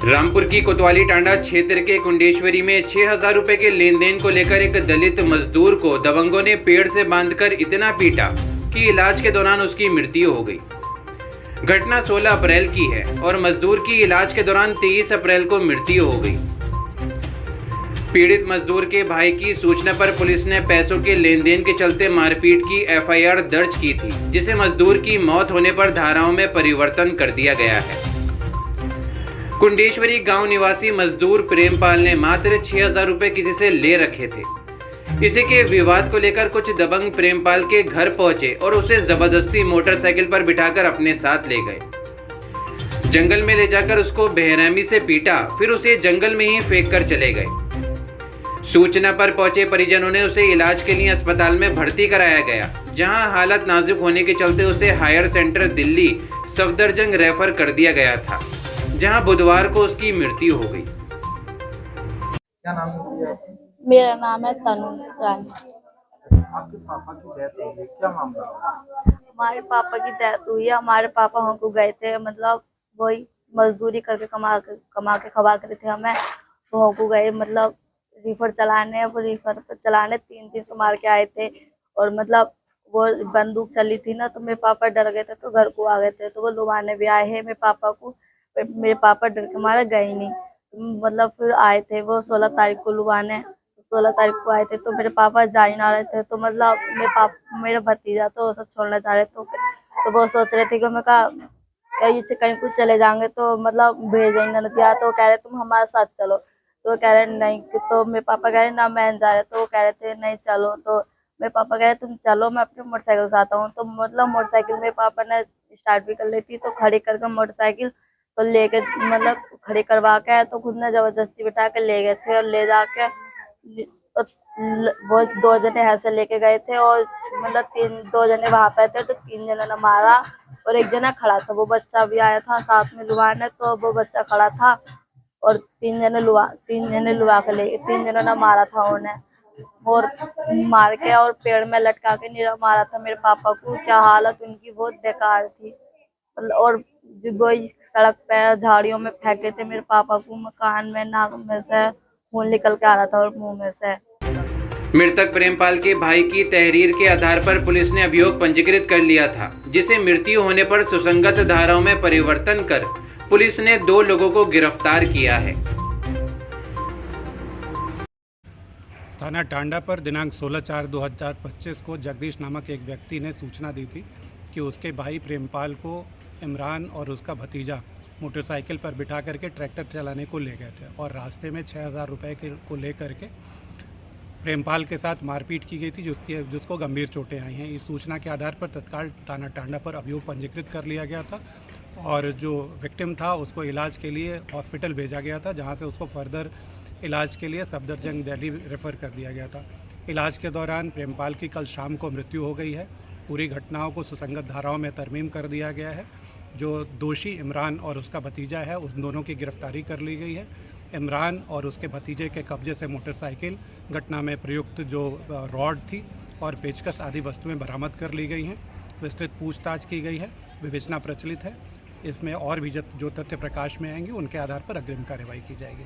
रामपुर की कोतवाली टांडा क्षेत्र के कुंडेश्वरी में 6,000 रुपए के लेन देन को लेकर एक दलित मजदूर को दबंगों ने पेड़ से बांधकर इतना पीटा कि इलाज के दौरान उसकी मृत्यु हो गई। घटना 16 अप्रैल की है और मजदूर की इलाज के दौरान 23 अप्रैल को मृत्यु हो गई। पीड़ित मजदूर के भाई की सूचना पर पुलिस ने पैसों के लेन देन के चलते मारपीट की एफआईआर दर्ज की थी, जिसे मजदूर की मौत होने पर धाराओं में परिवर्तन कर दिया गया है। कुंडेश्वरी गांव निवासी मजदूर प्रेमपाल ने मात्र 6,000 रुपए किसी से ले रखे थे। इसी के विवाद को लेकर कुछ दबंग प्रेमपाल के घर पहुंचे और उसे जबरदस्ती मोटरसाइकिल पर बिठाकर अपने साथ ले गए। जंगल में ले जाकर उसको बेरहमी से पीटा, फिर उसे जंगल में ही फेंक कर चले गए। सूचना पर पहुंचे परिजनों ने उसे इलाज के लिए अस्पताल में भर्ती कराया गया, जहां हालत नाजुक होने के चलते उसे higher centre Delhi Safdarjung refer कर दिया गया था, जहां बुधवार को उसकी मृत्यु हो गई। क्या नाम है भैया आपका? मेरा नाम है तनु रानी। आपके पापा की डेथ हुई है, क्या मामला है? हमारे पापा की डेथ हुई है। हमारे पापा हमको गए थे, मतलब वही मजदूरी करके कमा के खवा करे थे हमें। तो हमको गए मतलब रीफर चलाने, वो रीफर पर चलाने 3 दिन से मार के आए थे। और मतलब वो बंदूक चली थी ना, तो मेरे पापा डर गए थे तो घर को आ गए थे। तो वो लुभाने भी आए हैं मेरे पापा को, मेरे पापा डर के मारे गए नहीं। मतलब फिर आए थे वो 16 तारीख को लुभाने। 16 तारीख को आए थे तो मेरे पापा जा ही ना रहे थे। तो मतलब मेरा भतीजा तो सब छोड़ना चाह रहे थे। तो वो सोच रहे थे कि मैं कहीं कुछ चले जाएंगे तो मतलब भेजेंगे नदिया। तो कह रहे तुम हमारे साथ चलो, तो कह रहे नहीं। तो मेरे पापा कह रहे ना मैं जा रहे, तो वो कह रहे थे नहीं चलो। तो मेरे पापा कह रहे तुम चलो, मैं अपनी मोटरसाइकिल से आता हूँ। तो मतलब मोटरसाइकिल मेरे पापा ने स्टार्ट भी कर ली थी, तो खड़ी करके मोटरसाइकिल तो लेके मतलब खड़ी करवा के तो खुद ने जबरदस्ती बिठा के ले गए थे। और ले जाके वो 2 जने ऐसे लेके गए थे। और मतलब 2 जने वहां पे थे, तो 3 जनों ने मारा और 1 जना खड़ा था। वो बच्चा भी आया था साथ में लुभाने, तो वो बच्चा खड़ा था। और 3 जने लुभा के ले, 3 जनों ने मारा था उन्हें, और मार के और पेड़ में लटका के नहीं मारा था मेरे पापा को। क्या हालत उनकी बहुत बेकार थी। और वो सड़क पे झाड़ियों में फेंके थे मेरे पापा को। कान में नाक में से खून निकल के आ रहा था और मुंह में से। मृतक प्रेमपाल के भाई की तहरीर के आधार पर पुलिस ने अभियोग पंजीकृत कर लिया था, जिसे मृत्यु होने पर सुसंगत धाराओं में परिवर्तन कर पुलिस ने 2 लोगों को गिरफ्तार किया है। थाना टांडा पर दिनांक 16/4/2025 को जगदीश नामक एक व्यक्ति ने सूचना दी थी कि उसके भाई प्रेमपाल को इमरान और उसका भतीजा मोटरसाइकिल पर बिठा करके ट्रैक्टर चलाने को ले गए थे और रास्ते में 6,000 रुपये को लेकर के प्रेमपाल के साथ मारपीट की गई थी, जिसको गंभीर चोटें आई हैं। इस सूचना के आधार पर तत्काल थाना टांडा पर अभियोग पंजीकृत कर लिया गया था और जो विक्टिम था उसको इलाज के लिए हॉस्पिटल भेजा गया था, जहां से उसको फर्दर इलाज के लिए सफदरजंग दिल्ली रेफ़र कर दिया गया था। इलाज के दौरान प्रेमपाल की कल शाम को मृत्यु हो गई है। पूरी घटनाओं को सुसंगत धाराओं में तरमीम कर दिया गया है। जो दोषी इमरान और उसका भतीजा है, उन दोनों की गिरफ्तारी कर ली गई है। इमरान और उसके भतीजे के कब्जे से मोटरसाइकिल, घटना में प्रयुक्त जो रॉड थी और पेचकस आदि वस्तुएं बरामद कर ली गई हैं। विस्तृत पूछताछ की गई है, विवेचना प्रचलित है। इसमें और भी जो तथ्य प्रकाश में आएंगे उनके आधार पर अग्रिम कार्रवाई की जाएगी।